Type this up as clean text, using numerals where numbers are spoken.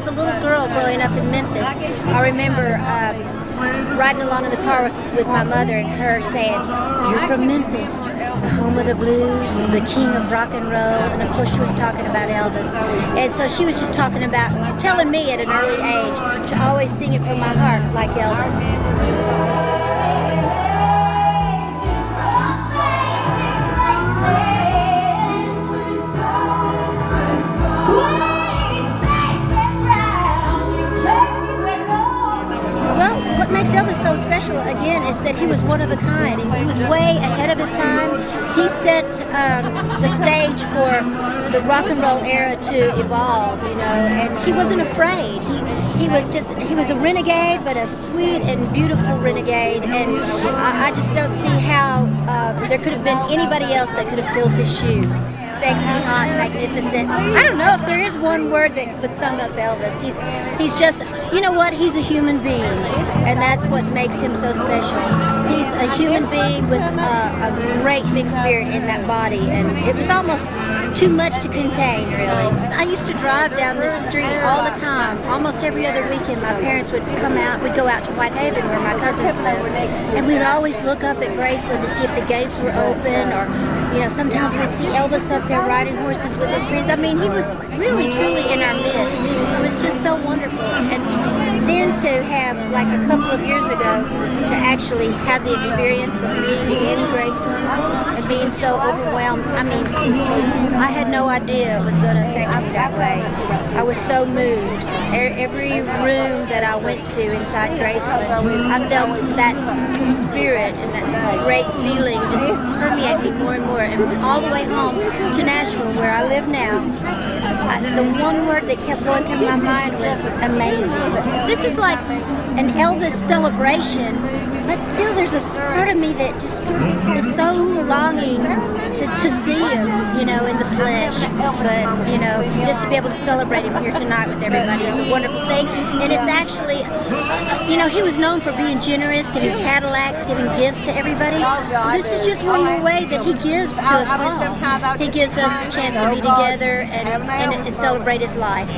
was a little girl growing up in Memphis, I remember riding along in the car with my mother and her saying, "You're from Memphis, the home of the blues, the king of rock and roll," and of course she was talking about Elvis. And so she was just talking about, telling me at an early age to always sing it from my heart like Elvis. What makes Elvis so special, again, is that he was one of a kind. He was way ahead of his time. He set the stage for the rock and roll era to evolve, and he wasn't afraid. He was a renegade, but a sweet and beautiful renegade, and I just don't see how there could have been anybody else that could have filled his shoes. Sexy, hot, magnificent. I don't know if there is one word that would sum up Elvis. He's just, you know what? He's a human being, and that's what makes him so special. He's a human being with a great big spirit in that body, and it was almost too much to contain, really. I used to drive down this street all the time. Almost every other weekend, my parents would come out. We'd go out to Whitehaven, where my cousins live, and we'd always look up at Graceland to see if the gates were open, or sometimes we'd see Elvis up there riding horses with his friends. I mean, he was really, truly in our midst. It was just so wonderful. And then to have, like a couple of years ago, to actually have the experience of being in Graceland and being so overwhelmed. I mean, I had no idea it was going to affect me that way. I was so moved. Every room that I went to inside Graceland, I felt that spirit and that great feeling just permeate me more and more. And all the way home to Nashville, where I live now, the one word that kept going through my mind was amazing. This is like an Elvis celebration, but still there's a part of me that just is so longing to see him, in the flesh. But, just to be able to celebrate him here tonight with everybody is a wonderful thing. And it's actually, he was known for being generous, giving Cadillacs, giving gifts to everybody. This is just one more way that he gives to us all. He gives us the chance to be together and celebrate his life.